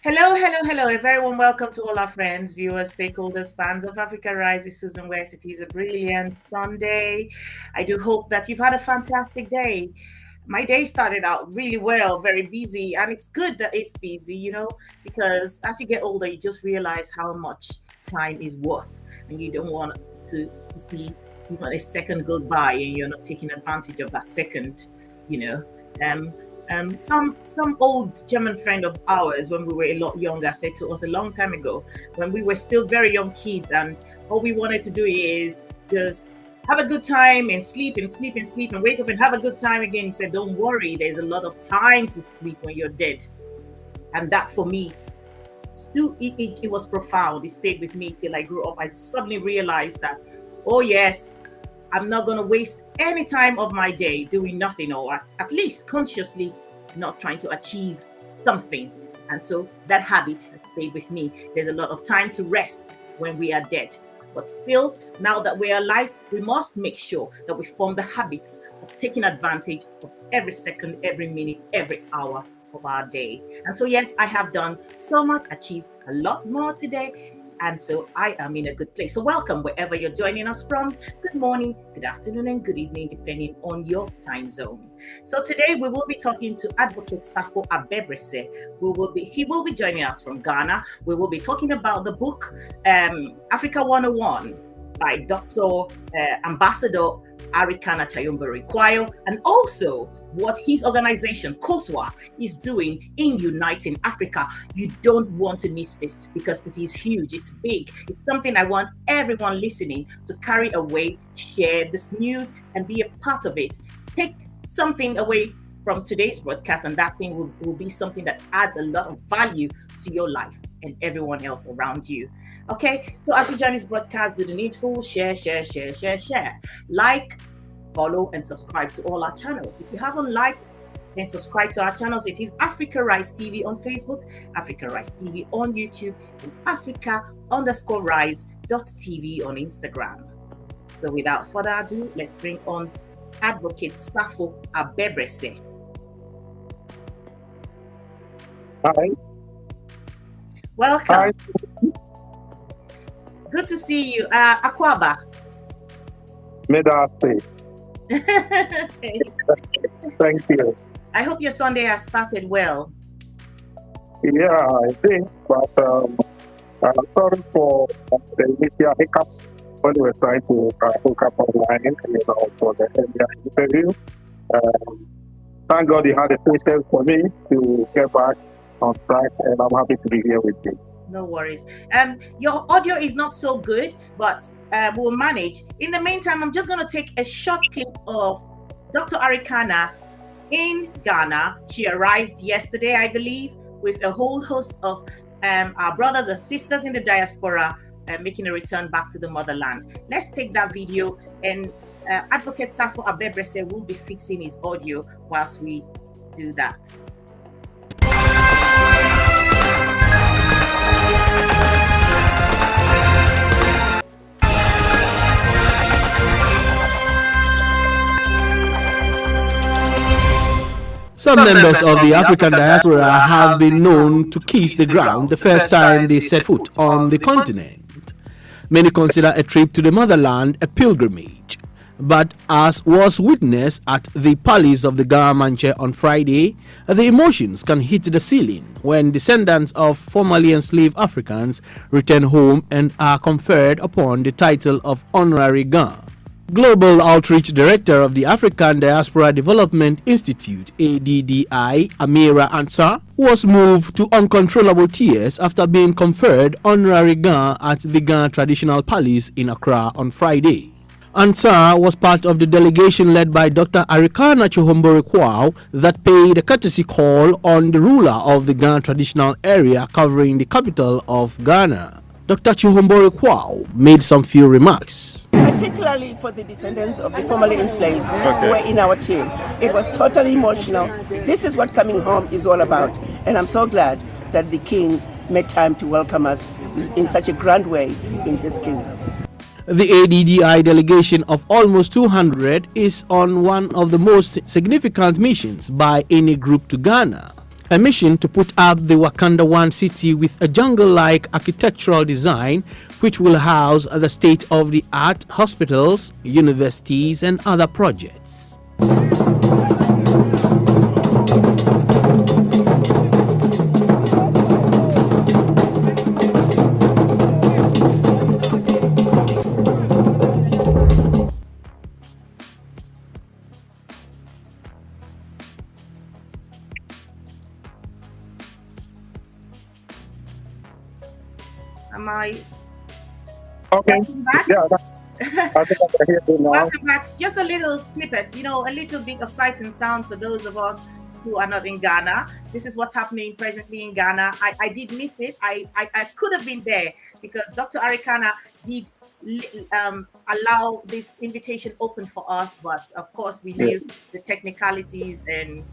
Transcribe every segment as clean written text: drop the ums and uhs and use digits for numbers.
Hello, hello, hello. A very warm welcome to all our friends, viewers, stakeholders, fans of Africa Rise with Susan West. It is a brilliant Sunday. I do hope that you've had a fantastic day. My day started out really well, very busy, and it's good that it's busy, because as you get older, you just realize how much time is worth, and you don't want to see even a second go by, and you're not taking advantage of that second, you know. Um, some old German friend of ours, when we were a lot younger, said to us a long time ago, when we were still very young kids, and all we wanted to do is just have a good time and sleep and sleep and sleep and wake up and have a good time again. He said, "Don't worry, there's a lot of time to sleep when you're dead." And that for me, it was profound. It stayed with me till I grew up. I suddenly realized that, oh yes, I'm not going to waste any time of my day doing nothing, or at least consciously not trying to achieve something. And so that habit has stayed with me. There's a lot of time to rest when we are dead. But still, now that we are alive, we must make sure that we form the habits of taking advantage of every second, every minute, every hour of our day. And so, yes, I have done so much, achieved a lot more today. And so I am in a good place. So welcome wherever you're joining us from. Good morning, good afternoon, and good evening, depending on your time zone. So today we will be talking to Advocate Sarfo Abebrese. He will be joining us from Ghana. We will be talking about the book Africa 101 by Dr. Ambassador Arikana and also what his organization COSUA is doing in uniting Africa. You don't want to miss this because it is huge, it's big, it's something I want everyone listening to carry away, share this news and be a part of it. Take something away from today's broadcast, and that thing will be something that adds a lot of value to your life and everyone else around you. Okay, so as you join this broadcast, do the needful, share. Like, follow, and subscribe to all our channels. If you haven't liked, then subscribe to our channels. It is Africa Rise TV on Facebook, Africa Rise TV on YouTube, and Africa_Rise.tv on Instagram. So without further ado, let's bring on Advocate Sarfo Abebrese. Hi. Welcome. Hi. Good to see you. Akwaba. Medase. Thank you. I hope your Sunday has started well. Yeah, I think, but sorry for the initial hiccups when we were trying to hook up online, for the earlier interview. Thank God you had a patience for me to get back on track, and I'm happy to be here with you. No worries. Your audio is not so good, but we'll manage. In the meantime, I'm just going to take a short clip of Dr. Arikana in Ghana. She arrived yesterday, I believe, with a whole host of our brothers and sisters in the diaspora making a return back to the motherland. Let's take that video, and Advocate Sarfo Abebrese will be fixing his audio whilst we do that. Some members of the African diaspora have been known to kiss the ground the first time they set foot on the continent. Many consider a trip to the motherland a pilgrimage. But as was witnessed at the Palace of the Garmanche on Friday, the emotions can hit the ceiling when descendants of formerly enslaved Africans return home and are conferred upon the title of Honorary Ga. Global Outreach Director of the African Diaspora Development Institute, ADDI, Amira Ansar, was moved to uncontrollable tears after being conferred Honorary Ga at the Ga Traditional Palace in Accra on Friday. Ansar was part of the delegation led by Dr. Arikana that paid a courtesy call on the ruler of the Ga traditional area covering the capital of Ghana. Dr. Chihombori made some few remarks. Particularly for the descendants of the formerly enslaved who were in our team. It was totally emotional. This is what coming home is all about. And I'm so glad that the king made time to welcome us in such a grand way in his kingdom. The ADDI delegation of almost 200 is on one of the most significant missions by any group to Ghana. A mission to put up the Wakanda One city with a jungle-like architectural design which will house the state-of-the-art hospitals, universities and other projects. Am I Okay. welcome back? Yeah, I think I can hear you now. Welcome back. Just a little snippet, a little bit of sight and sound for those of us who are not in Ghana. This is what's happening presently in Ghana. I did miss it. I could have been there because Dr. Arikana did allow this invitation open for us, but of course we knew the technicalities and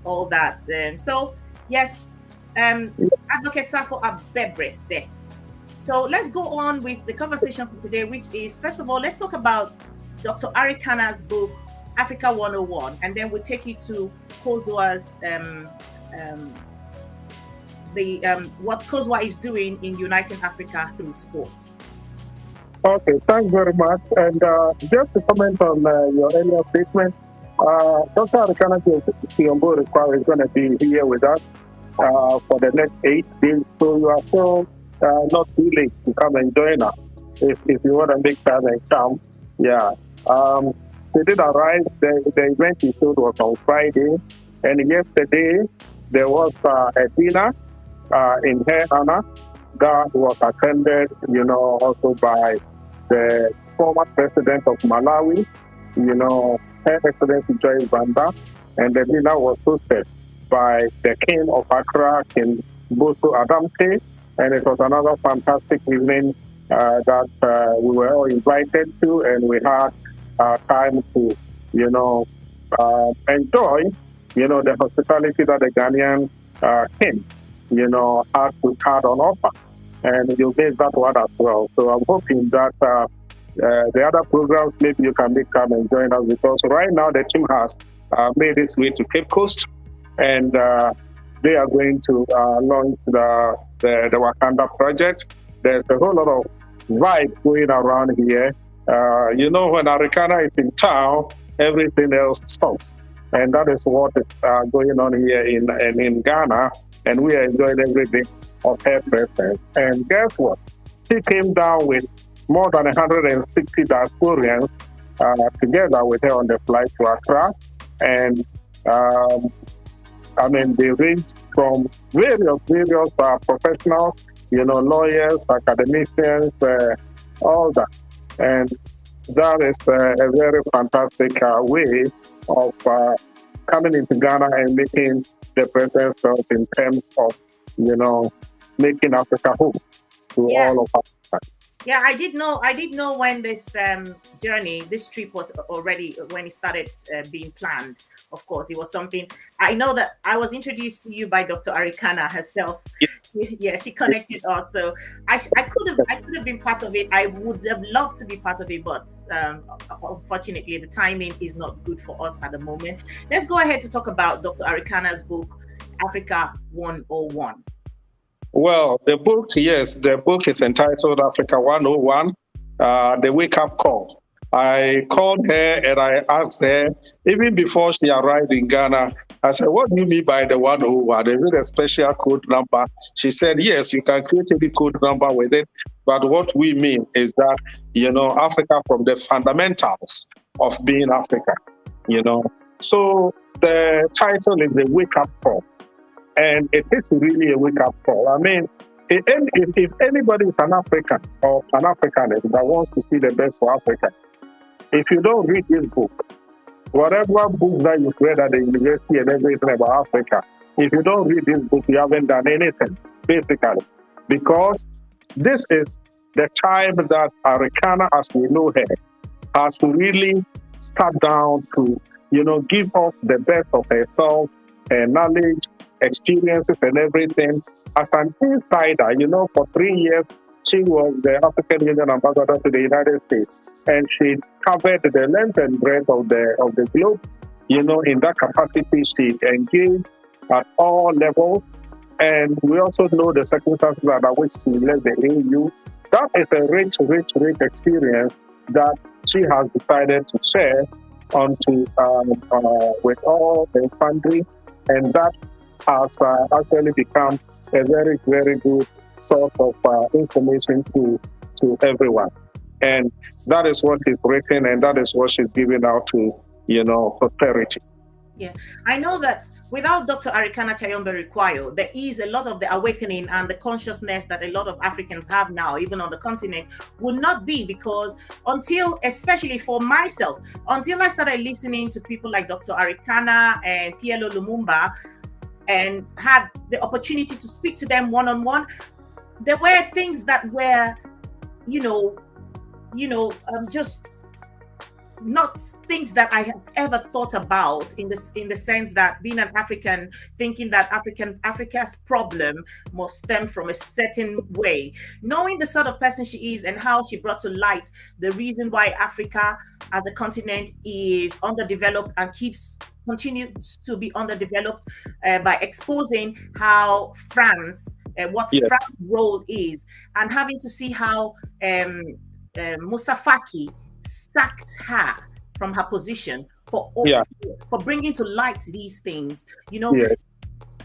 all that. So yes, Advocate Sarfo Abebrese. So let's go on with the conversation for today, which is, first of all, let's talk about Dr. Arikana's book, Africa 101, and then we'll take you to COSUA's, what COSUA is doing in uniting Africa through sports. Okay, thanks very much. And just to comment on your earlier statement, Dr. Arikana Kiyombo is going to be here with us for the next 8 days. So you are still not too late to come and join us if you want to make time and come. Yeah. They did arrive. The event you showed was on Friday, and yesterday there was a dinner in Arikana that was attended, also by the former president of Malawi, Her Excellency Joyce Banda, and the dinner was hosted by the King of Accra, King Boso Adamte, and it was another fantastic evening that we were all invited to, and we had time to, enjoy, the hospitality that the Ghanaian king, had on offer. And you made that one as well. So I'm hoping that the other programs, maybe you can make time and join us, because right now the team has made its way to Cape Coast, and they are going to launch the Wakanda project. There's a whole lot of vibe going around here. When Arikana is in town, everything else stops. And that is what is going on here in Ghana. And we are enjoying every day of her presence. And guess what? She came down with more than 160 diasporians together with her on the flight to Accra. And they ranged from various professionals, lawyers, academicians, all that. And that is a very fantastic way of coming into Ghana and making the presence felt in terms of, making Africa home to all of us. Yeah, I did know when this this trip was already, when it started being planned. Of course, it was something. I know that I was introduced to you by Dr. Arikana herself. Yeah, she connected us. So I could have been part of it. I would have loved to be part of it, but unfortunately, the timing is not good for us at the moment. Let's go ahead to talk about Dr. Arikana's book, Africa 101. Well, the book is entitled Africa 101, The Wake Up Call. I called her and I asked her, even before she arrived in Ghana, I said, what do you mean by the 101? Is it a special code number? She said, yes, you can create any code number with it. But what we mean is that, Africa from the fundamentals of being Africa, So the title is The Wake Up Call. And it is really a wake-up call. I mean, if anybody is an African or an Africanist that wants to see the best for Africa, if you don't read this book, whatever book that you've read at the university and everything about Africa, if you don't read this book, you haven't done anything, basically. Because this is the time that Arikana, as we know her, has really sat down to, give us the best of herself, her knowledge, experiences and everything. As an insider, for 3 years, she was the African Union ambassador to the United States, and she covered the length and breadth of the globe. In that capacity, she engaged at all levels, and we also know the circumstances under which she led the AU. That is a rich experience that she has decided to share onto with all the country, and that has actually become a very, very good source of information to everyone. And that is what is written, and that is what she's giving out to, posterity. Yeah, I know that without Dr. Arikana Chayombe-Rikwayo, there is a lot of the awakening and the consciousness that a lot of Africans have now, even on the continent, would not be, because until, especially for myself, until I started listening to people like Dr. Arikana and PLO Lumumba and had the opportunity to speak to them one-on-one, there were things that were, just not things that I have ever thought about in the sense that being an African, thinking that Africa's problem must stem from a certain way. Knowing the sort of person she is and how she brought to light the reason why Africa as a continent is underdeveloped and continues to be underdeveloped by exposing how France, France's role is, and having to see how Moussa Faki sacked her from her position for bringing to light these things.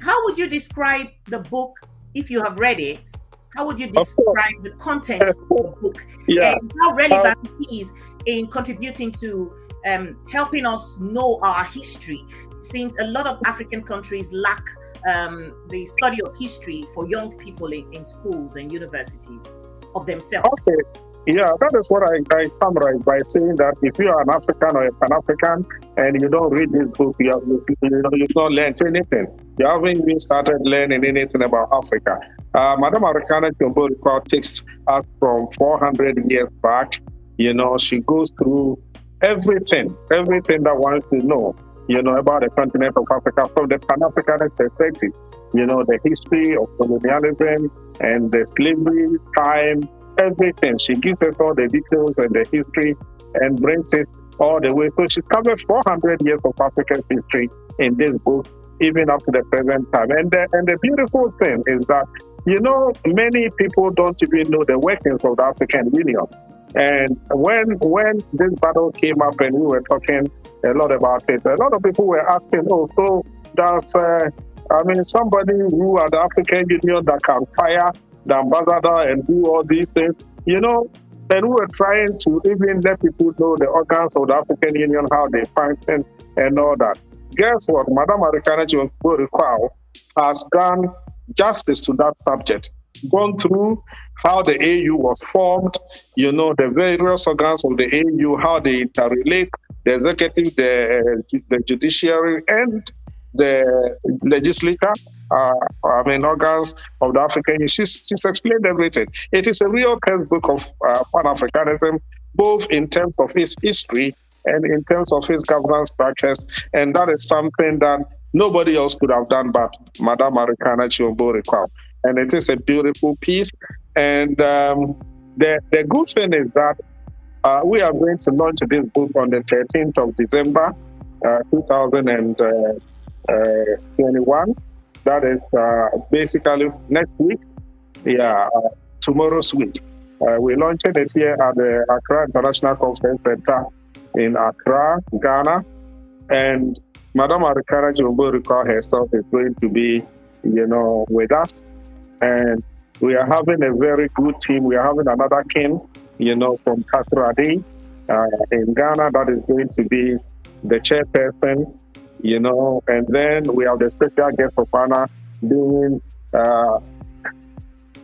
How would you describe the book if you have read it? How would you describe the content of the book and how relevant it is in contributing to helping us know our history, since a lot of African countries lack the study of history for young people in schools and universities of themselves? Yeah, that is what I summarize by saying that if you are an African or a Pan-African and you don't read this book, you've not learned anything. You haven't even started learning anything about Africa. Madam Arikana Chayombe-Rikwayo takes us from 400 years back. She goes through everything that one should know, about the continent of Africa from the Pan-Africanist perspective. The history of colonialism and the slavery time, everything. She gives us all the details and the history and brings it all the way. So she covers 400 years of African history in this book, even up to the present time. And the beautiful thing is that, many people don't even know the workings of the African Union. And when this battle came up and we were talking a lot about it, a lot of people were asking, so does, somebody who at the African Union that can fire the ambassador and do all these things, and we were trying to even let people know the organs of the African Union, how they function and all that. Guess what? Madam Arikana Chayombe-Rikwayo has done justice to that subject, gone through how the AU was formed, the various organs of the AU, how they interrelate, the executive, the judiciary, and the legislature, organs of the African Union. She's explained everything. It is a real textbook of Pan-Africanism, both in terms of its history and in terms of its governance structures. And that is something that nobody else could have done but Madam Arikana Chayombe-Rikwayo. And it is a beautiful piece. And the good thing is that we are going to launch this book on the 13th of December, 2021. That is basically next week. Tomorrow's week. We're launching it here at the Accra International Conference Center in Accra, Ghana. And Madam Arikana Chayombe-Rikwayo herself is going to be, with us. And we are having a very good team. We are having another king, from Kasrade in Ghana that is going to be the chairperson, and then we have the special guest of honor being, I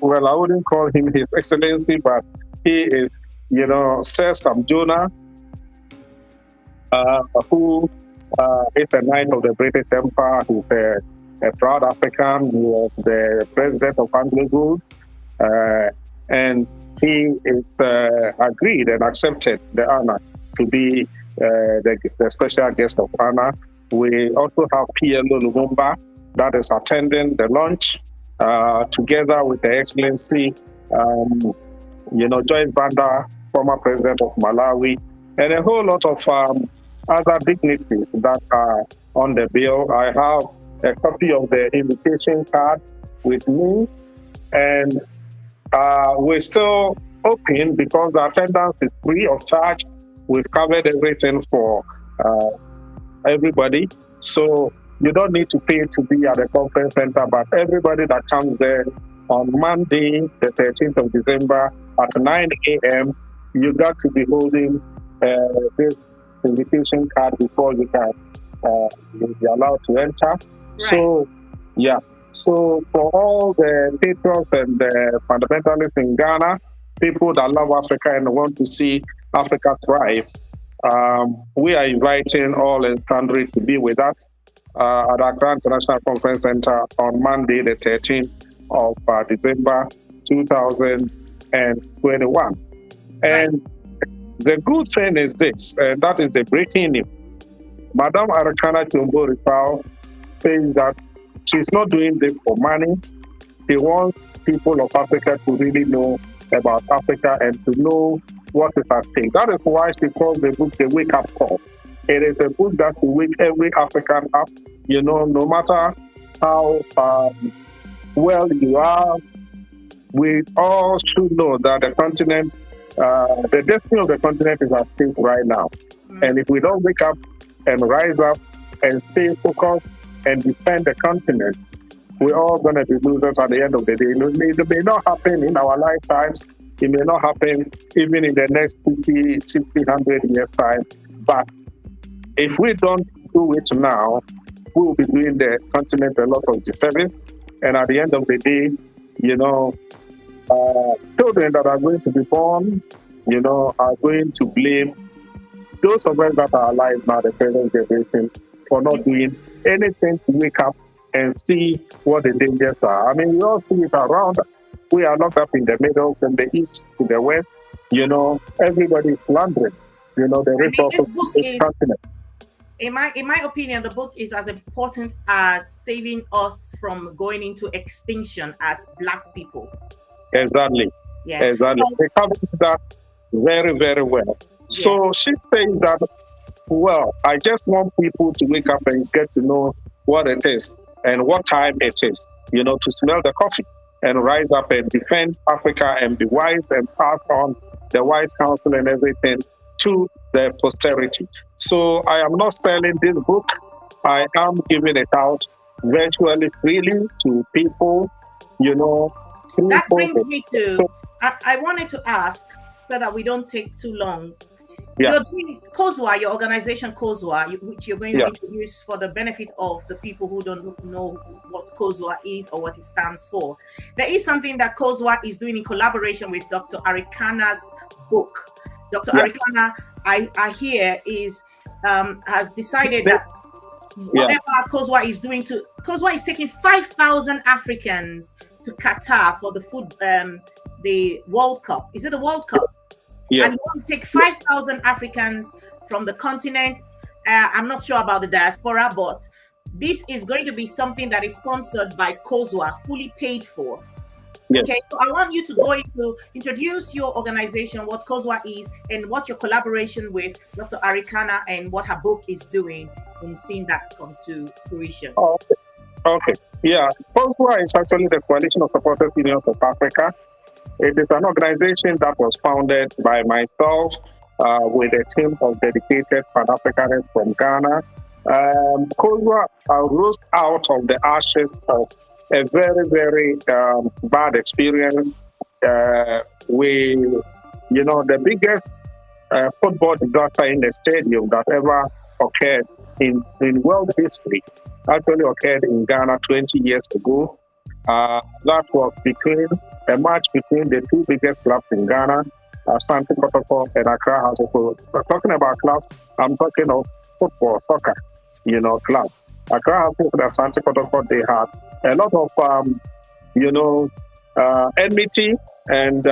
wouldn't call him His Excellency, but he is, Sir Sam Jonah, who is a knight of the British Empire. He's a proud African. He was the president of Anglo-Gold, and he is agreed and accepted the honor to be the special guest of honor. We also have PLO Lumumba that is attending the launch together with the Excellency Joyce Banda, former president of Malawi, and a whole lot of other dignitaries that are on the bill. I have a copy of the invitation card with me, and we're still open because the attendance is free of charge. We've covered everything for everybody. So you don't need to pay to be at the conference center, but everybody that comes there on Monday, the 13th of December at 9 a.m., you got to be holding this invitation card before you can be allowed to enter. Right. So, yeah. So for all the patrons and the fundamentalists in Ghana, people that love Africa and want to see Africa thrive, we are inviting all and sundry to be with us at Accra International Conference Center on Monday, the 13th of December 2021. And the good thing is this, and that is the breaking news. Madam Arikana Rifao says that she's not doing this for money. She wants people of Africa to really know about Africa and to know what is at stake. That is why she calls the book The Wake Up Call. It is a book that will wake every African up. No matter how well you are, we all should know that the continent, the destiny of the continent is at stake right now. And if we don't wake up and rise up and stay focused and defend the continent, we're all going to be losers at the end of the day. It may not happen in our lifetimes. It may not happen even in the next 50, 60, 100 years' time. But if we don't do it now, we will be doing the continent a lot of disservice. And at the end of the day, children that are going to be born, are going to blame those of us that are alive now, the present generation, for not doing anything to wake up and see what the dangers are. I mean, we all see it around. We are locked up in the middle, from the east to the west. Everybody is plundering, the resources of the continent. In my opinion, the book is as important as saving us from going into extinction as Black people. Exactly. Yeah. Exactly. It covers that very, very well. Yeah. So she says that, well, I just want people to wake up and get to know what it is and what time it is, to smell the coffee and rise up and defend Africa and be wise and pass on the wise counsel and everything to the posterity. So I am not selling this book. I am giving it out virtually freely to people, That brings me to, I wanted to ask, so that we don't take too long. Yeah. You're doing COSUA, your organization COSUA, which you're going to introduce for the benefit of the people who don't know what COSUA is or what it stands for. There is something that COSUA is doing in collaboration with Dr. Arikana's book. Dr. Arikana, I hear, has decided that whatever COSUA is doing COSUA is taking 5,000 Africans to Qatar for the World Cup. Is it the World Cup? Yeah. And you want to take 5,000 Africans from the continent. I'm not sure about the diaspora, but this is going to be something that is sponsored by COSUA, fully paid for. Yes. Okay, so I want you to go into introduce your organization, what COSUA is, and what your collaboration with Dr. Arikana and what her book is doing in seeing that come to fruition. Okay. Yeah, COSUA is actually the Coalition of Supporters Unions of Africa. It is an organization that was founded by myself with a team of dedicated Pan-Africanists from Ghana. COSUA rose out of the ashes of a very, very bad experience. The biggest football disaster in the stadium that ever occurred in world history actually occurred in Ghana 20 years ago. That was a match between the two biggest clubs in Ghana, Asante Kotoko and Accra House of Football. Talking about clubs, I'm talking of football, soccer, clubs. Accra House of Football and Asante Kotoko, they had a lot of, enmity and,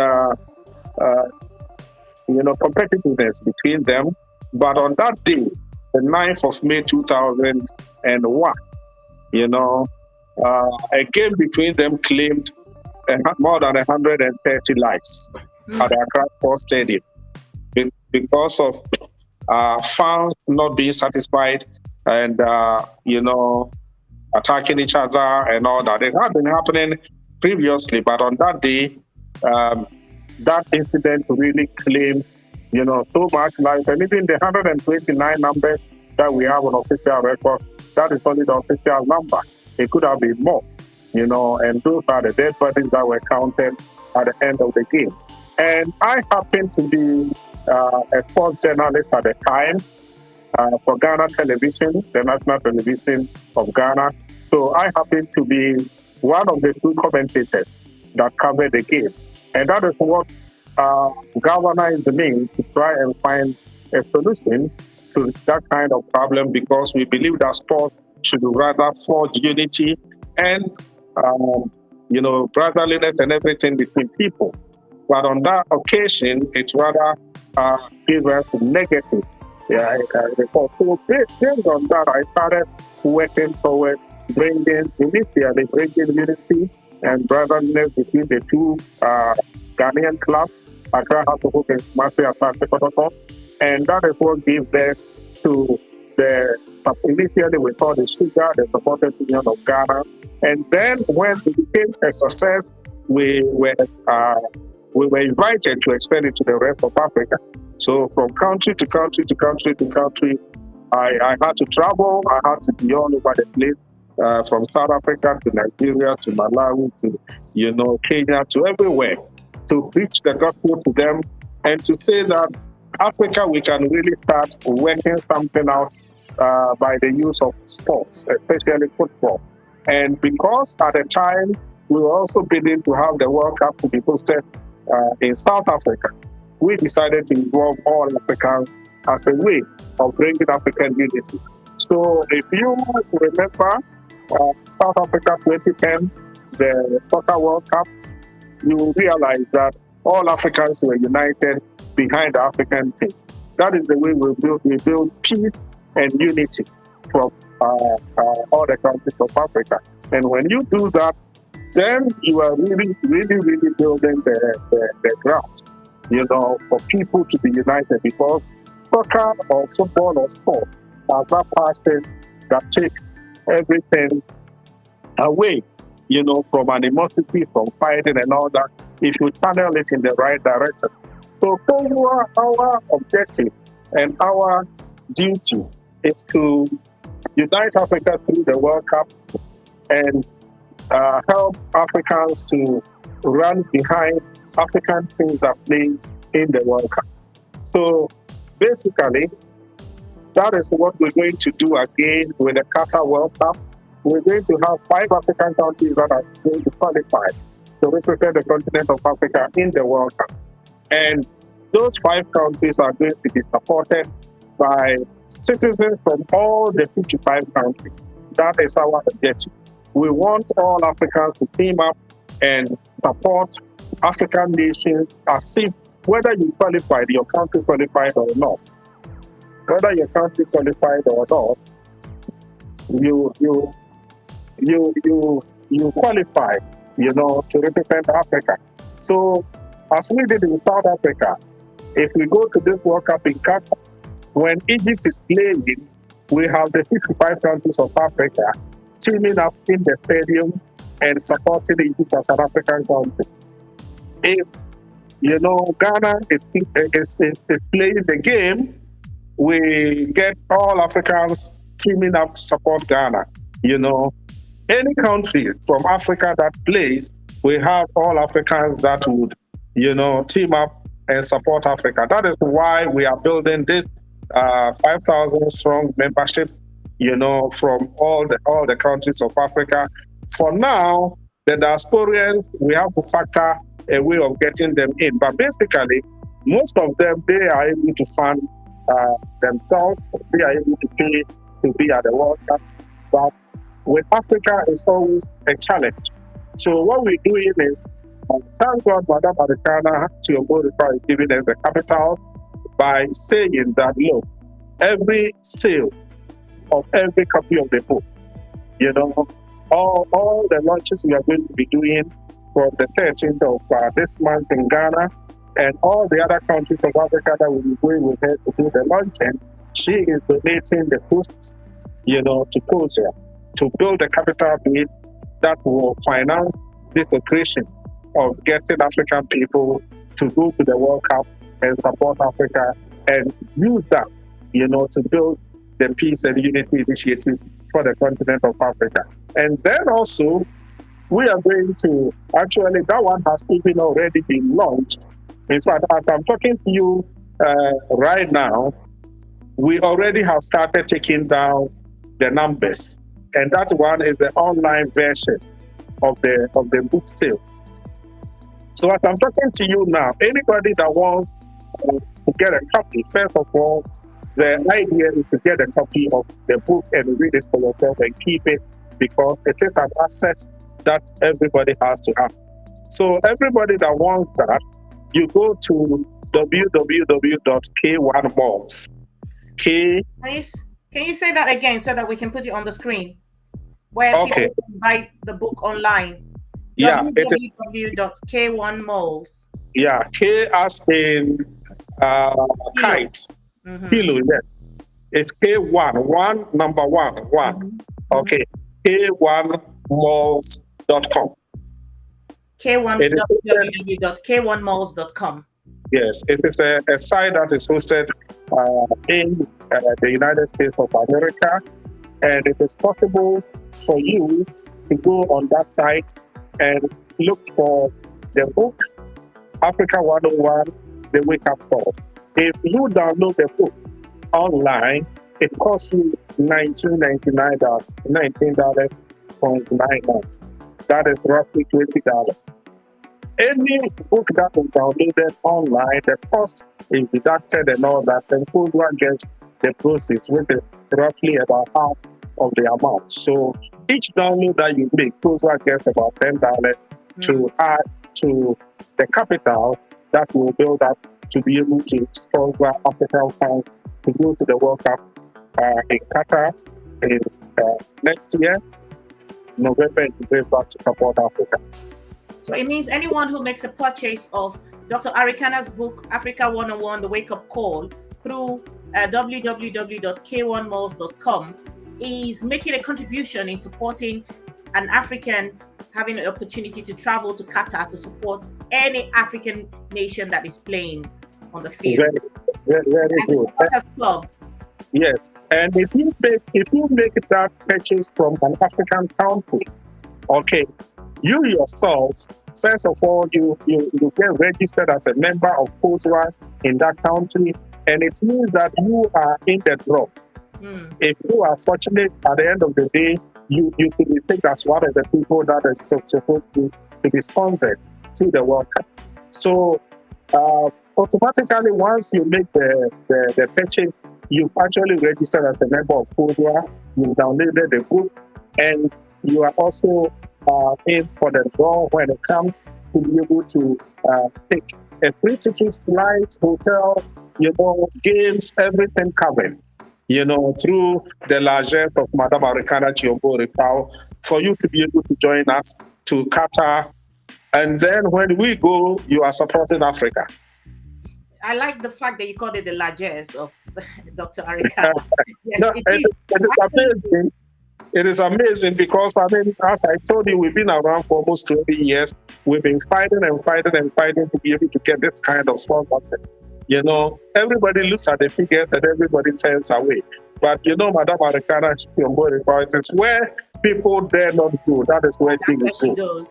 competitiveness between them. But on that day, the 9th of May 2001, a game between them claimed more than 130 lives. at the Accra Sports Stadium because of fans not being satisfied and, attacking each other and all that. It had been happening previously, but on that day, that incident really claimed, so much life. And even the 129 numbers that we have on official record, that is only the official number. It could have been more, and those are the dead bodies that were counted at the end of the game. And I happened to be a sports journalist at the time for Ghana Television, the national television of Ghana. So I happened to be one of the two commentators that covered the game. And that is what galvanized me to try and find a solution to that kind of problem, because we believe that sport should rather forge unity and, brotherliness and everything between people. But on that occasion, it's rather gave us negative. So based on that, I started working towards bringing unity and brotherliness between the two Ghanaian clubs, Accra House of Hope and Kumasi Asante Kotoko. And that is what gave birth to initially we called the Sugar, the Supporters Union of Ghana. And then when it became a success, we were invited to expand it to the rest of Africa. So from country to country to country to country, I had to travel. I had to be all over the place, from South Africa to Nigeria to Malawi to Kenya to everywhere, to preach the gospel to them and to say that Africa, we can really start working something out by the use of sports, especially football. And because at the time we were also bidding to have the World Cup to be hosted in South Africa, we decided to involve all Africans as a way of bringing African unity. So if you remember South Africa 2010, the Soccer World Cup, you will realize that all Africans were united behind the African teams. That is the way we build peace and unity from all the countries of Africa. And when you do that, then you are really, really, really building the grounds, for people to be united, because soccer or football or sport are that passion that takes everything away, from animosity, from fighting and all that, if you channel it in the right direction. So our objective and our duty is to unite Africa through the World Cup and help Africans to run behind African teams that play in the World Cup. So basically, that is what we're going to do again with the Qatar World Cup. We're going to have 5 African countries that are going to qualify to represent the continent of Africa in the World Cup. And those 5 countries are going to be supported by citizens from all the 55 countries. That is our objective. We want all Africans to team up and support African nations as if whether you qualified, your country qualified or not, whether your country qualified or not, you qualify, to represent Africa. So as we did in South Africa, if we go to this World Cup in Qatar, when Egypt is playing, we have the 55 countries of Africa teaming up in the stadium and supporting Egypt as an African country. If Ghana is playing the game, we get all Africans teaming up to support Ghana. Any country from Africa that plays, we have all Africans that would, team up and support Africa. That is why we are building this 5,000 strong membership, from all the countries of Africa. For now, the diasporians, we have to factor a way of getting them in. But basically, most of them, they are able to fund themselves. They are able to pay to be at the World Cup. But with Africa, it's always a challenge. So what we're doing is, thank God, Madam Arikana is giving us the capital by saying that, look, every sale of every copy of the book, all the launches we are going to be doing from the 13th of this month in Ghana and all the other countries of Africa that will be going with her to do the launching, she is donating the boost, to COSUA to build the capital base that will finance this operation of getting African people to go to the World Cup and support Africa and use that, to build the peace and unity initiative for the continent of Africa. And then also, we are going to, actually, that one has even already been launched. In fact, as I'm talking to you right now, we already have started taking down the numbers. And that one is the online version of the book sales. So as I'm talking to you now, anybody that wants to get a copy, first of all, the idea is to get a copy of the book and read it for yourself and keep it, because it is an asset that everybody has to have. So everybody that wants that, you go to www.k1malls. Can you say that again so that we can put it on the screen? Where people can buy the book online. Yeah. www.k1malls. Yeah, K as in kite. Kilo, yes. It's K1, one, number one. Okay. K1malls.com. www.k1malls.com. Yes, it is a site that is hosted in the United States of America, and it is possible for you to go on that site and look for the book, Africa 101, The Wake Up Call. If you download the book online, it costs you $19.99. That is roughly $20. Any book that is downloaded online, the cost is deducted and all that, and COSUA gets the proceeds, which is roughly about half of the amount. So each download that you make, COSUA gets about $10 to add to the capital that will build up to be able to sponsor African fans to go to the World Cup in Qatar in next year, November and December, to support Africa. So it means anyone who makes a purchase of Dr. Arikana's book, Africa 101, The Wake Up Call, through www.k1malls.com is making a contribution in supporting an African having an opportunity to travel to Qatar to support any African nation that is playing on the field. Very as good. A supporters club. Yes, and if you make that purchase from an African country, okay, you yourself, first of all, you get registered as a member of COSUA in that country, and it means that you are in the draw. If you are fortunate, at the end of the day, you could be picked as one of the people that is supposed to be sponsored to the World Cup. So automatically, once you make the purchase, you've actually registered as a member of COSUA, you've downloaded the book, and you are also in for the draw when it comes to be able to take a free ticket, flight, hotel, games, everything covered, through the largesse of Madame Arikana for you to be able to join us to Qatar. And then when we go, you are supporting Africa. I like the fact that you called it the largesse of Dr. Arikana. Yes, No, it is amazing. It is amazing because, as I told you, we've been around for almost 20 years. We've been fighting to be able to get this kind of sponsorship. Everybody looks at the figures and everybody turns away. But, Madame Arikana, it's where people dare not go. That is where things go.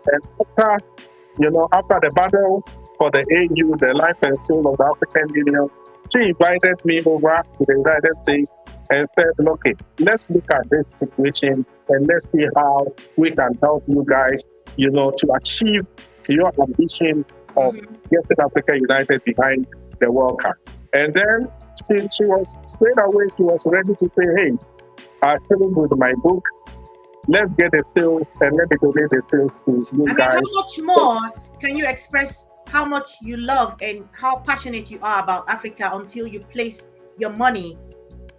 And after the battle for the AU, the life and soul of the African Union, she invited me over to the United States and said, okay, let's look at this situation and let's see how we can help you guys, to achieve your ambition of getting Africa united behind the World Cup. And then she was straight away, she was ready to say, hey, I'm filling with my book. Let's get the sales and let me donate the sales to you guys. How much more can you express how much you love and how passionate you are about Africa until you place your money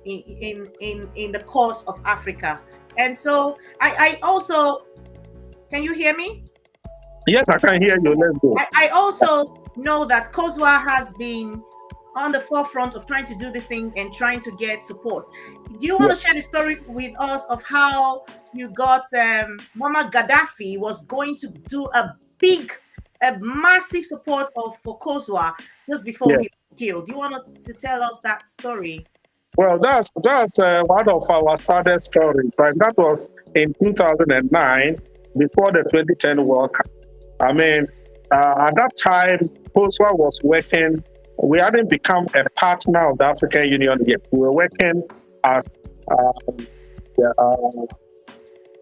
in the cause of Africa? And so I also, can you hear me? Yes, I can hear you. Let's go. I also know that COSUA has been on the forefront of trying to do this thing and trying to get support. Do you want to share the story with us of how you got Muammar Gaddafi was going to do a massive support for COSUA just before he was killed? Do you want to tell us that story? Well, that's one of our saddest stories, right? That was in 2009, before the 2010 World Cup. I mean, at that time, COSUA was working. We hadn't become a partner of the African Union yet. We were working as we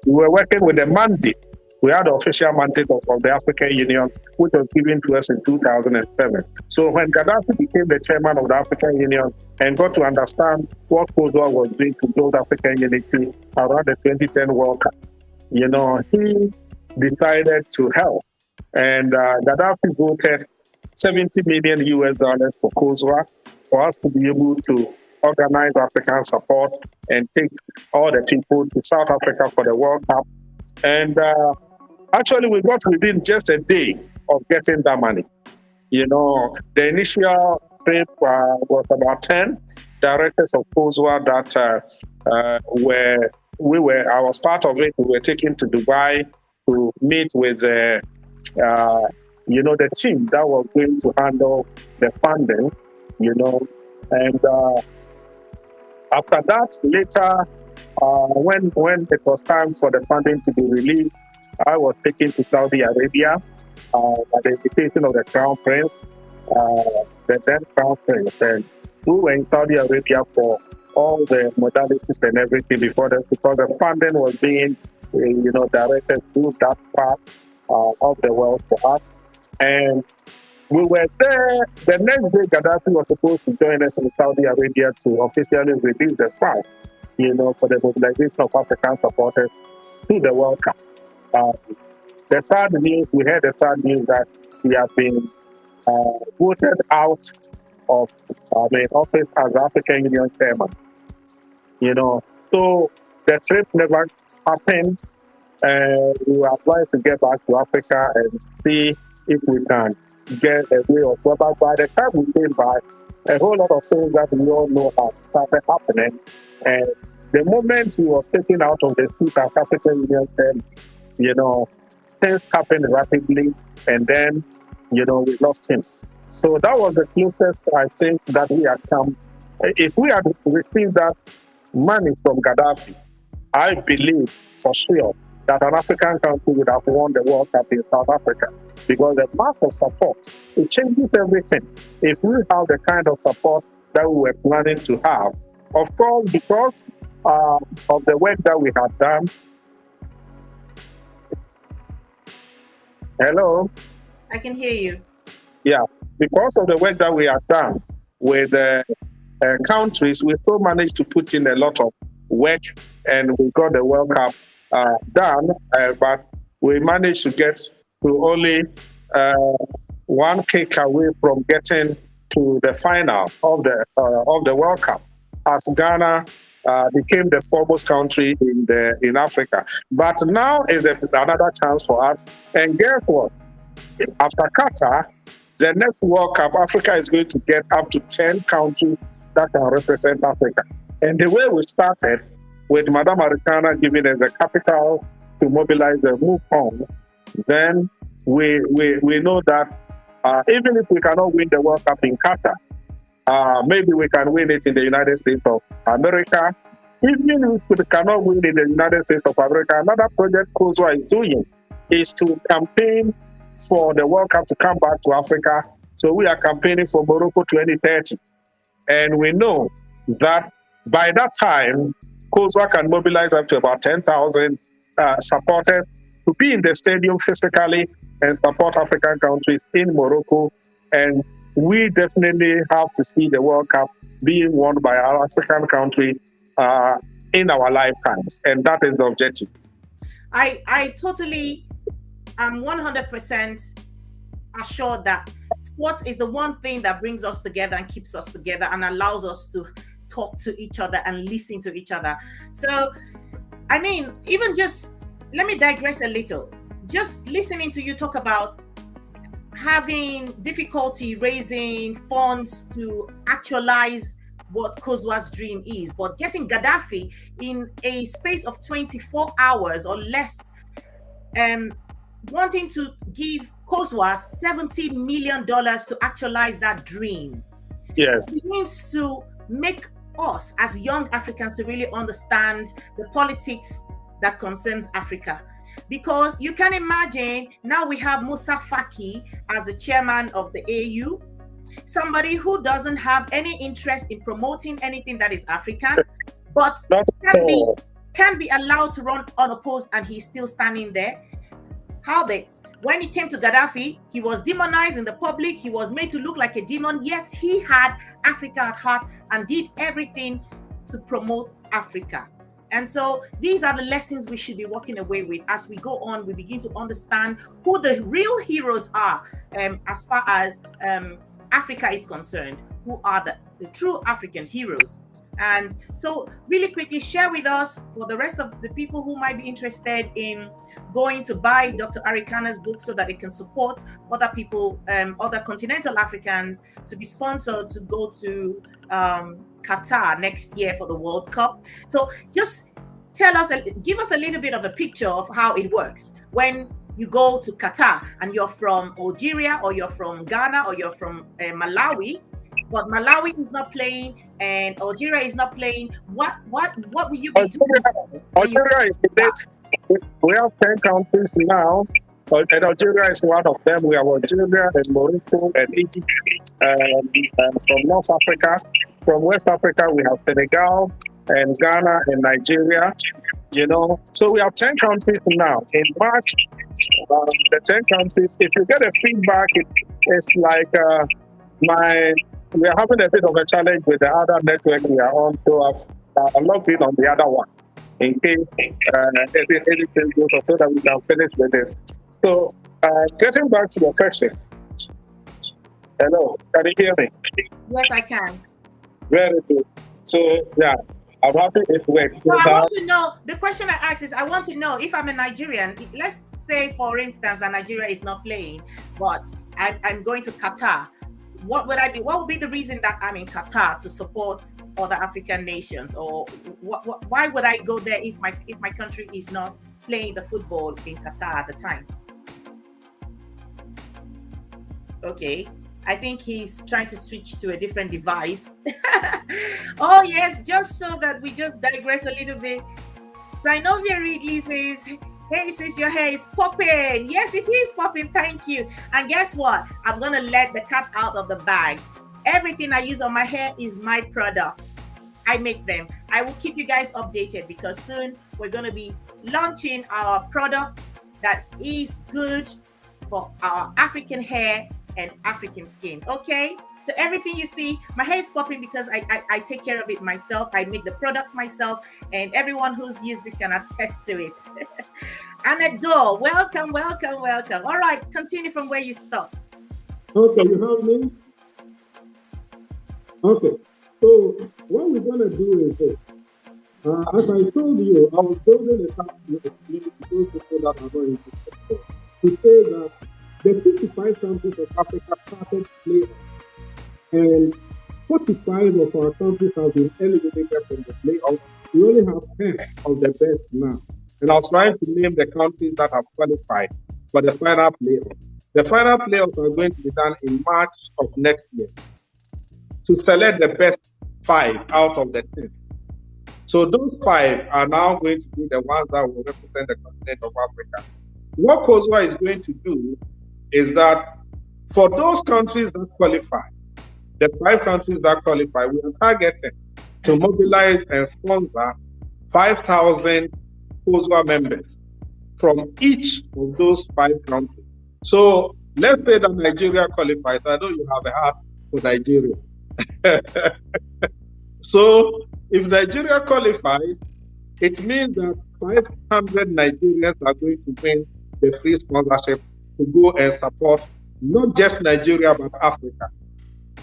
were working with the mandate. We had the official mandate of the African Union, which was given to us in 2007. So when Gaddafi became the chairman of the African Union and got to understand what COSUA was doing to build African unity around the 2010 World Cup, he decided to help. And Gaddafi voted $70 million for COSUA for us to be able to organize African support and take all the people to South Africa for the World Cup. And actually, we got within just a day of getting that money. The initial trip was about 10 directors of COSUA that I was part of it. We were taken to Dubai to meet with the team that was going to handle the funding, and after that, later, when it was time for the funding to be released, I was taken to Saudi Arabia at the invitation of the Crown Prince, the then Crown Prince, and we were in Saudi Arabia for all the modalities and everything because the funding was being, directed through that part of the world for us. And we were there. The next day, Gaddafi was supposed to join us in Saudi Arabia to officially release the fund, for the mobilization of African supporters to the World Cup. The sad news, we heard the sad news that we have been voted out of office as African Union chairman. So the trip never happened. We were advised to get back to Africa and see if we can get a way of work. But by the time we came back, a whole lot of things that we all know have started happening. And the moment he was taken out of the seat as African Union chairman, things happened rapidly, and then, we lost him. So that was the closest, I think, that we had come. If we had received that money from Gaddafi, I believe for sure that an African country would have won the World Cup in South Africa, because the mass of support, it changes everything. If we have the kind of support that we were planning to have, of course, because of the work that we had done. Hello? I can hear you. Yeah, because of the work that we had done with countries, we still managed to put in a lot of work, and we got the World Cup done, but we managed to get to only one kick away from getting to the final of the World Cup, as Ghana became the foremost country in Africa. But now is another chance for us. And guess what? After Qatar, the next World Cup, Africa is going to get up to 10 countries that can represent Africa. And the way we started, with Madame Arikana giving us the capital to mobilize and move on, then we know that even if we cannot win the World Cup in Qatar, maybe we can win it in the United States of America. Even if we cannot win in the United States of America, another project COSUA is doing is to campaign for the World Cup to come back to Africa. So we are campaigning for Morocco 2030. And we know that by that time, COSUA can mobilize up to about 10,000 supporters to be in the stadium physically and support African countries in Morocco. And we definitely have to see the World Cup being won by our African country in our lifetimes. And that is the objective. I totally am 100% assured that sports is the one thing that brings us together and keeps us together and allows us to talk to each other and listen to each other. So, I mean, even just, let me digress a little. Just listening to you talk about having difficulty raising funds to actualize what COSUA's dream is, but getting Gaddafi in a space of 24 hours or less, wanting to give COSUA $70 million to actualize that dream. Yes. It means to make us as young Africans to really understand the politics that concerns Africa. Because you can imagine now we have Musa Faki as the chairman of the AU, somebody who doesn't have any interest in promoting anything that is African, but can be allowed to run unopposed, and he's still standing there. Albert, when he came to Gaddafi, he was demonized in the public, he was made to look like a demon, yet he had Africa at heart and did everything to promote Africa. And so these are the lessons we should be walking away with. As we go on, we begin to understand who the real heroes are, as far as Africa is concerned, who are the true African heroes. And so really quickly, share with us, for the rest of the people who might be interested in going to buy Dr. Arikana's book so that they can support other people, other continental Africans, to be sponsored to go to Qatar next year for the World Cup. So just tell us, give us a little bit of a picture of how it works when you go to Qatar and you're from Algeria, or you're from Ghana, or you're from Malawi, but Malawi is not playing and Algeria is not playing. What will you be doing? Algeria is the next. We have 10 countries now, and Algeria is one of them. We have Algeria and Morocco and Egypt, and from North Africa. From West Africa, we have Senegal and Ghana and Nigeria. So we have 10 countries now. In March, the 10 countries, if you get a feedback, it's like we are having a bit of a challenge with the other network we are on, so I've logged in on the other one in case anything goes on, so that we can finish with this. So, getting back to your question. Hello, can you hear me? Yes, I can. Very good. So, yeah, I'm happy it works. So I want to know, the question I asked is, I want to know if I'm a Nigerian, let's say, for instance, that Nigeria is not playing, but I'm going to Qatar. What would be the reason that I'm in Qatar to support other African nations? Or why would I go there if my country is not playing the football in Qatar at the time? Okay, I think he's trying to switch to a different device. Oh yes, just so that we just digress a little bit. Sinovia Ridley says, hey sis, your hair is popping. Yes, it is popping. Thank you. And guess what? I'm going to let the cat out of the bag. Everything I use on my hair is my products. I make them. I will keep you guys updated, because soon we're going to be launching our products that is good for our African hair and African skin. Okay? So everything you see, my hair is popping because I take care of it myself. I make the product myself, and everyone who's used it can attest to it. Anador, welcome. All right, continue from where you stopped. Okay, you have me? Okay, so what we're going to do is this. As I told you, I was building a company to those people that are going to say that the 55 countries of Africa started playing, and 45 of our countries have been eliminated from the playoffs. We only have 10 of the best now. And I was trying to name the countries that have qualified for the final playoffs. The final playoffs are going to be done in March of next year to select the best 5 out of the 10. So those 5 are now going to be the ones that will represent the continent of Africa. What COSUA is going to do is that for those countries that qualify, the 5 countries that qualify, we are targeting to mobilize and sponsor 5,000 COSUA members from each of those 5 countries. So let's say that Nigeria qualifies. I know you have a heart for Nigeria. So if Nigeria qualifies, it means that 500 Nigerians are going to win the free sponsorship to go and support not just Nigeria, but Africa.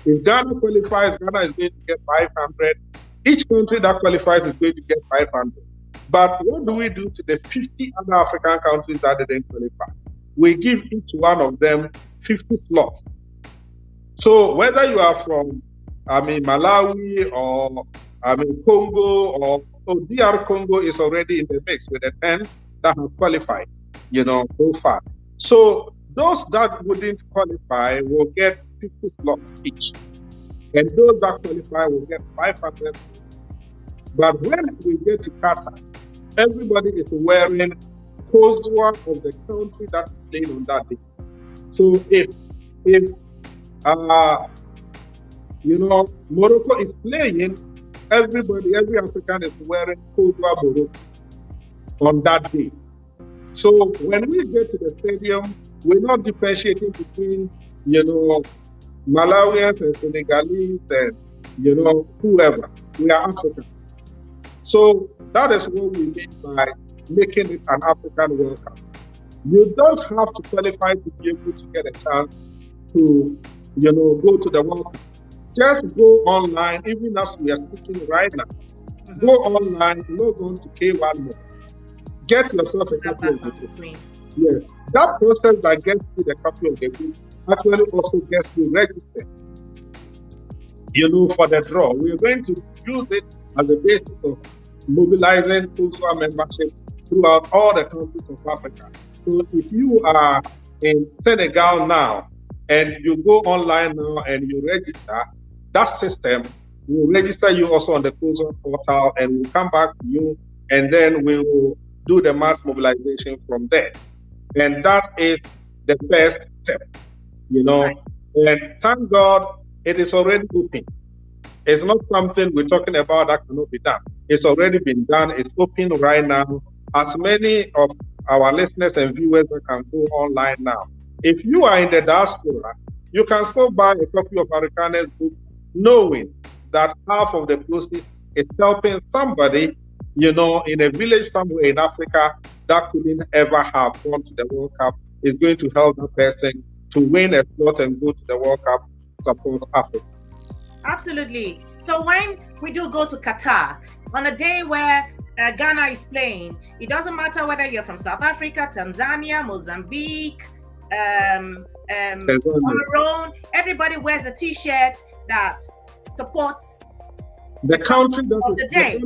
If Ghana qualifies, Ghana is going to get 500. Each country that qualifies is going to get 500. But what do we do to the 50 other African countries that didn't qualify? We give each one of them 50 slots. So whether you are from, Malawi or, Congo or DR Congo is already in the mix with the 10 that have qualified, so far. So those that wouldn't qualify will get 50 slots each. And those that qualify will get 500. But when we get to Qatar, everybody is wearing COSUA of the country that's playing on that day. So if Morocco is playing, every African is wearing COSUA Morocco on that day. So when we get to the stadium, we're not differentiating between, Malawians and Senegalese and, whoever. We are African. So that is what we mean by making it an African World Cup. You don't have to qualify to be able to get a chance to, go to the World Cup. Just go online, even as we are speaking right now. Go online, log on to K1 More. Get yourself a copy of the book. Yes. That process that gets you the copy of the book actually also gets you registered, for the draw. We are going to use it as a basis of mobilizing COSUA membership throughout all the countries of Africa. So if you are in Senegal now and you go online now and you register, that system will register you also on the COSUA portal and we'll come back to you and then we will do the mass mobilization from there. And that is the first step, Right. And thank God it is already open. It's not something we're talking about that cannot be done. It's already been done. It's open right now. As many of our listeners and viewers that can go online now. If you are in the diaspora, you can still buy a copy of Arikana's book, knowing that half of the proceeds is helping somebody, in a village somewhere in Africa that couldn't ever have gone to the World Cup. Is going to help that person to win a slot and go to the World Cup, support Africa. Absolutely. So when we do go to Qatar, on a day where Ghana is playing, it doesn't matter whether you're from South Africa, Tanzania, Mozambique, Cameroon, everybody wears a t-shirt that supports the country of the day.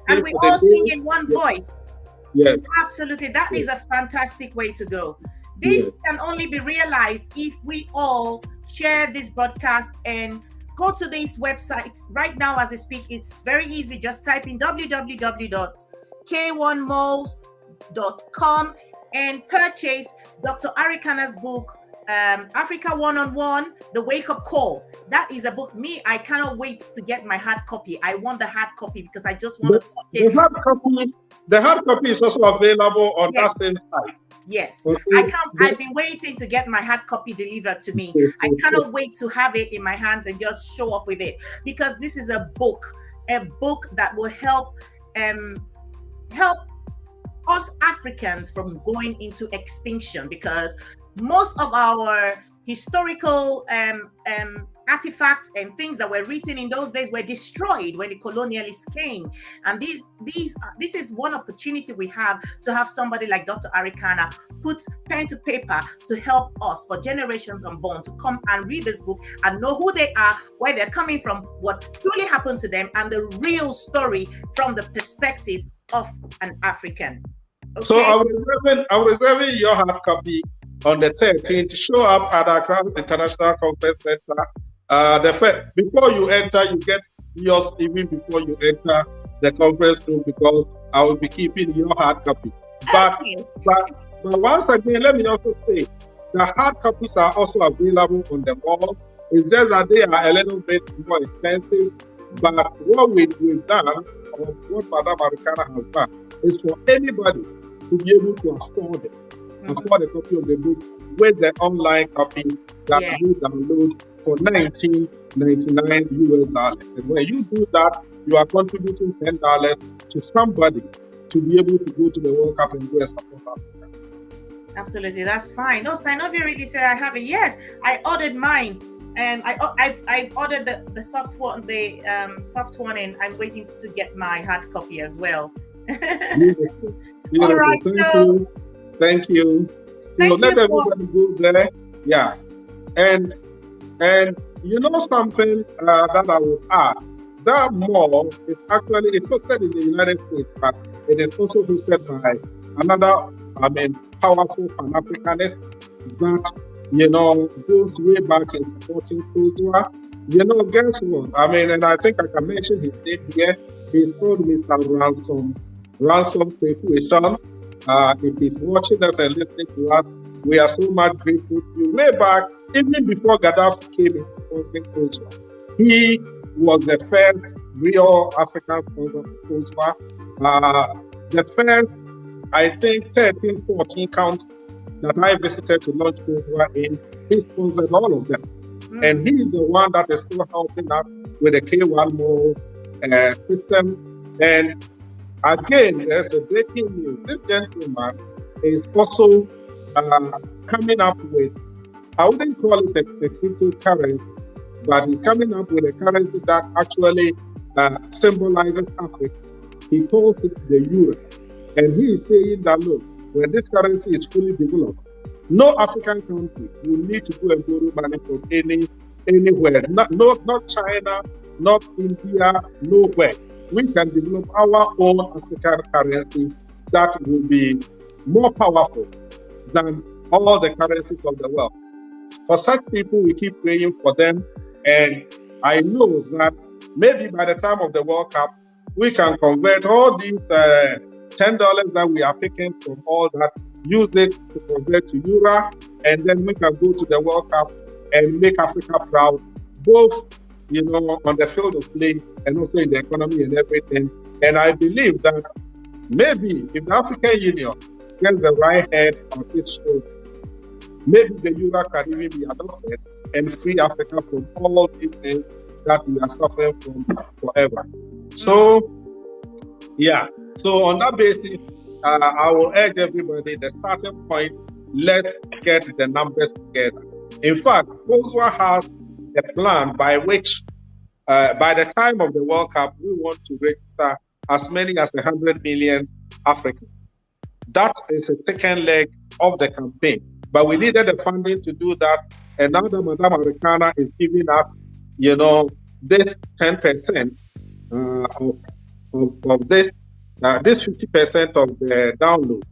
And we all sing in one voice. Yes. Absolutely. That is a fantastic way to go. This can only be realized if we all share this broadcast and go to these websites right now as I speak. It's very easy. Just type in www.k1malls.com and purchase Dr. Arikana's book, Africa One-on-One, The Wake-Up Call. That is a book. I cannot wait to get my hard copy. I want the hard copy because I just want to talk it. The hard copy is also available on that same site. Yes, I've been waiting to get my hard copy delivered to me. I cannot wait to have it in my hands and just show off with it, because this is a book that will help us Africans from going into extinction, because most of our historical artifacts and things that were written in those days were destroyed when the colonialists came. And this is one opportunity we have to have somebody like Dr. Arikana put pen to paper to help us for generations unborn to come and read this book and know who they are, where they're coming from, what truly happened to them, and the real story from the perspective of an African. Okay? So I'm reserving your hard copy on the 13th. Show up at Accra International Conference Center. Before you enter, you get yours even before you enter the conference room, because I will be keeping your hard copy. But once again, let me also say the hard copies are also available on the wall. It's just that they are a little bit more expensive. But what we've done, or what Madam Arikana has done, is for anybody to be able to afford it. Afford a copy of the book with the online copy that you download for $19.99 US. And when you do that, you are contributing $10 to somebody to be able to go to the World Cup and go and support Africa. Absolutely, that's fine. No, Sainovi already said I have it. Yes, I ordered mine, and I ordered the soft one, soft one, and I'm waiting to get my hard copy as well. Beautiful. All right, Thank you. Thank Let everybody go there. Yeah. And you know something that I would add, that mall is actually hosted in the United States, but it is also hosted by another, powerful Pan-Africanist that, goes way back in supporting COSUA. Guess what? And I think I can mention his name here. He's called Mr. Ransom Kwekuison. If he's watching us and listening to us, we are so much grateful to you. Way back, even before Gaddafi came into COSUA, he was the first real African sponsor of COSUA. The first, I think, 13, 14 countries that I visited to launch COSUA in, he sponsored all of them. And he is the one that is still helping us with the K1 mall system. And again, there's a breaking news. This gentleman is also coming up with, I wouldn't call it a cryptocurrency, but he's coming up with a currency that actually symbolizes Africa. He calls it the euro. And he is saying that, look, when this currency is fully developed, no African country will need to go and borrow money from anywhere. Not China, not India, nowhere. We can develop our own African currency that will be more powerful than all the currencies of the world. For such people, we keep praying for them. And I know that maybe by the time of the World Cup, we can convert all these $10 that we are taking from all that, use it to convert to euro, and then we can go to the World Cup and make Africa proud, both on the field of play and also in the economy and everything. And I believe that maybe if the African Union gets the right head on its shoulders, maybe the euro can even be adopted and free Africa from all these things that we are suffering from forever. So, yeah. So on that basis, I will urge everybody, the starting point, let's get the numbers together. In fact, COSUA has a plan by which, by the time of the World Cup, we want to register as many as 100 million Africans. That is the second leg of the campaign. But we needed the funding to do that. And now that Madame Arikana is giving us, this 10% of this 50% of the download,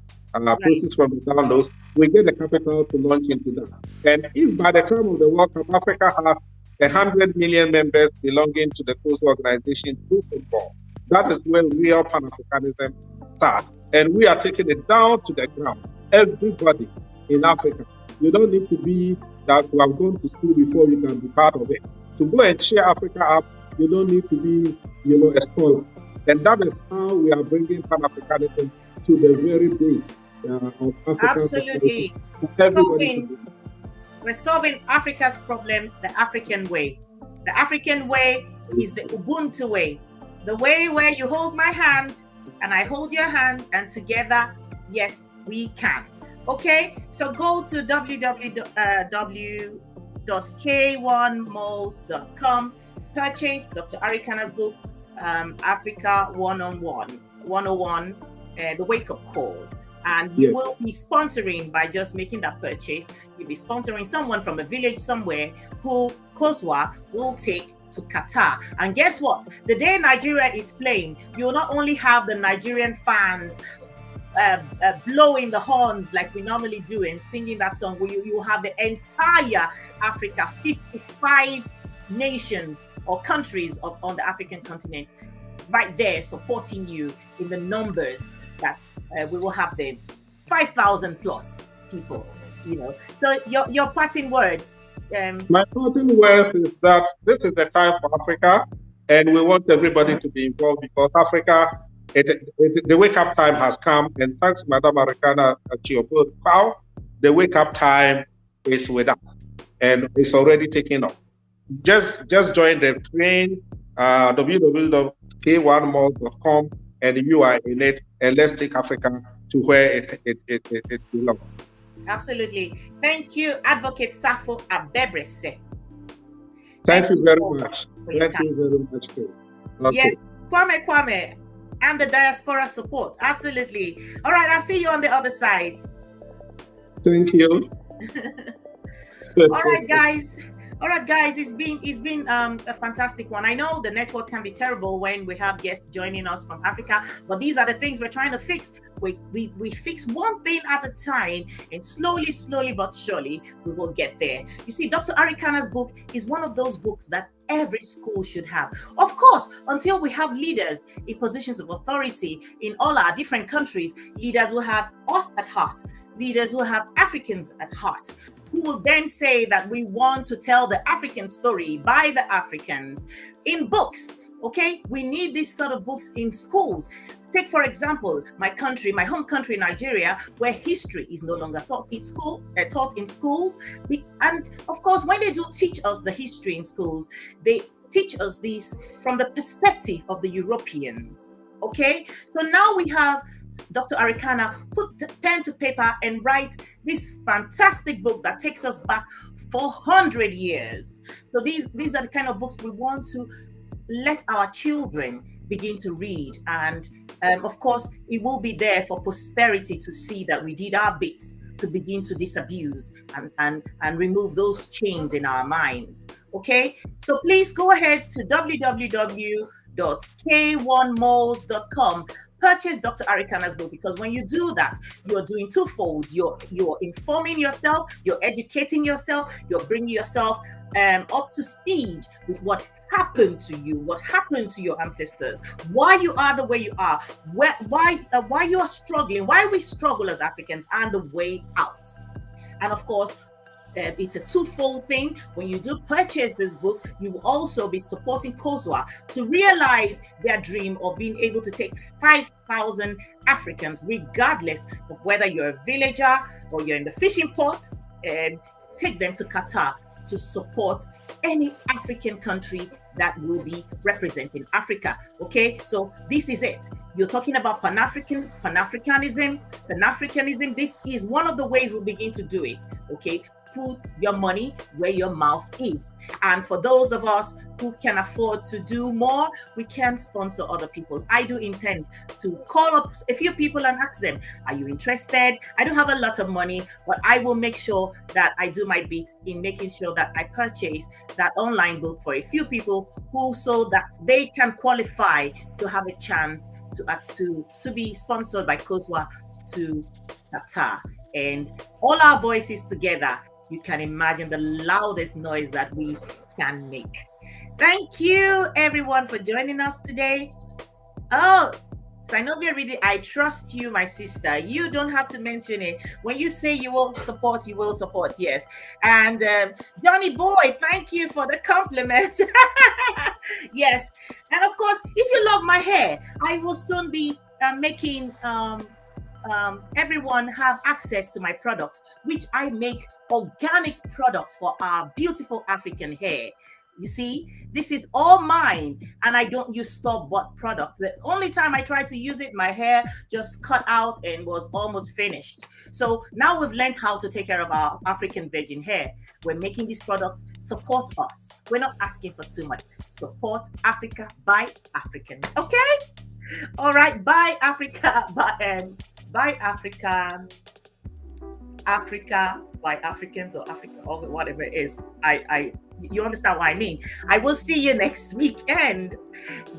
proceeds from the downloads, we get the capital to launch into that. And if by the time of the World Cup, Africa has 100 million members belonging to the COSUA organization through football, that is where real Pan-Africanism starts. And we are taking it down to the ground. Everybody in Africa. You don't need to be that you have gone to school before you can be part of it. To go and cheer Africa up, you don't need to be, a scholar. And that is how we are bringing Pan-Africanism to the very base of Africa. Absolutely. We're solving Africa's problem the African way. The African way is the Ubuntu way. The way where you hold my hand and I hold your hand, and together, yes, we can. Okay, so go to www.k1malls.com, purchase Dr. Arikana's book, Africa 101, The Wake Up Call. And you will be sponsoring by just making that purchase. You'll be sponsoring someone from a village somewhere who COSUA will take to Qatar. And guess what? The day Nigeria is playing, you will not only have the Nigerian fans blowing the horns like we normally do and singing that song, where you will have the entire Africa, 55 nations or countries on the African continent right there supporting you in the numbers that we will have there, 5,000 plus people, So your parting words. My parting words is that this is the time for Africa, and we want everybody to be involved, because Africa, the wake-up time has come, and thanks to Madame Arikana Chiopao, the wake-up time is with us, and it's already taking off. Just join the train, www.k1mall.com, and you are in it, and let's take Africa to where it belongs. Absolutely. Thank you, Advocate Sarfo Abebrese. Thank you very much. Thank you very much. Okay. Yes, Kwame, and the diaspora support. Absolutely. All right, I'll see you on the other side. Thank you. All right, guys. All right, guys. It's been a fantastic one. I know the network can be terrible when we have guests joining us from Africa, but these are the things we're trying to fix. We fix one thing at a time, and slowly but surely we will get there. You see, Dr. Arikana's book is one of those books that every school should have. Of course, until we have leaders in positions of authority in all our different countries, leaders will have us at heart. Leaders will have Africans at heart, who will then say that we want to tell the African story by the Africans in books. Okay, we need these sort of books in schools. Take, for example, my country, my home country, Nigeria, where history is no longer taught in schools. And of course, when they do teach us the history in schools, they teach us this from the perspective of the Europeans. Okay, so now we have Dr. Arikana put pen to paper and write this fantastic book that takes us back 400 years. So these are the kind of books we want to let our children begin to read. And of course, it will be there for posterity to see that we did our bit to begin to disabuse and remove those chains in our minds. Okay, so please go ahead to www.k1malls.com. Purchase Dr. Arikana's book, because when you do that, you're doing twofold. You're informing yourself, you're educating yourself, you're bringing yourself up to speed with what happened to you, what happened to your ancestors, why you are the way you are, why you are struggling, why we struggle as Africans, and the way out. And of course, it's a twofold thing. When you do purchase this book, you will also be supporting COSUA to realize their dream of being able to take 5,000 Africans, regardless of whether you're a villager or you're in the fishing ports, and take them to Qatar to support any African country that will be representing Africa. Okay, so this is it. You're talking about Pan-Africanism. This is one of the ways we begin to do it. Okay, put your money where your mouth is. And for those of us who can afford to do more, we can sponsor other people. I do intend to call up a few people and ask them, are you interested? I don't have a lot of money, but I will make sure that I do my bit in making sure that I purchase that online book for a few people, who so that they can qualify to have a chance to be sponsored by COSUA to Qatar. And all our voices together, you can imagine the loudest noise that we can make. Thank you, everyone, for joining us today. Oh, Synovia Reading, I trust you, my sister. You don't have to mention it. When you say you will support, yes. And Johnny Boy, thank you for the compliments. Yes. And of course, if you love my hair, I will soon be making everyone have access to my products, which I make organic products for our beautiful African hair. You see, this is all mine, and I don't use store-bought products. The only time I tried to use it, my hair just cut out and was almost finished. So now we've learned how to take care of our African virgin hair. We're making these products. Support us. We're not asking for too much. Support Africa by Africans. Okay? All right. Bye, Africa. Bye, Africa. Africa by Africans, or Africa, or whatever it is. You understand what I mean. I will see you next weekend.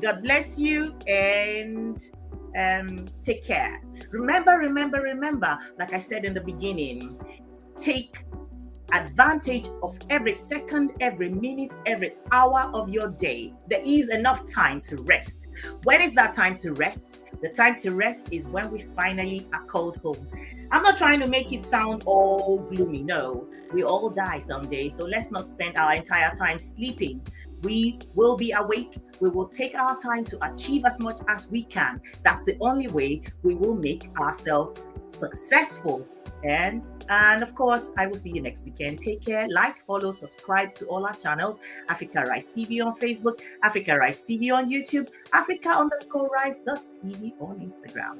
God bless you, and take care. Remember, like I said in the beginning, take advantage of every second, every minute, every hour of your day. There is enough time to rest. When is that time to rest? The time to rest is when we finally are called home. I'm not trying to make it sound all gloomy. No, we all die someday. So let's not spend our entire time sleeping. We will be awake. We will take our time to achieve as much as we can. That's the only way we will make ourselves successful. And of course, I will see you next weekend. Take care, like, follow, subscribe to all our channels. Africa Rice TV on Facebook, Africa Rice TV on YouTube, Africa_Rice.tv on Instagram.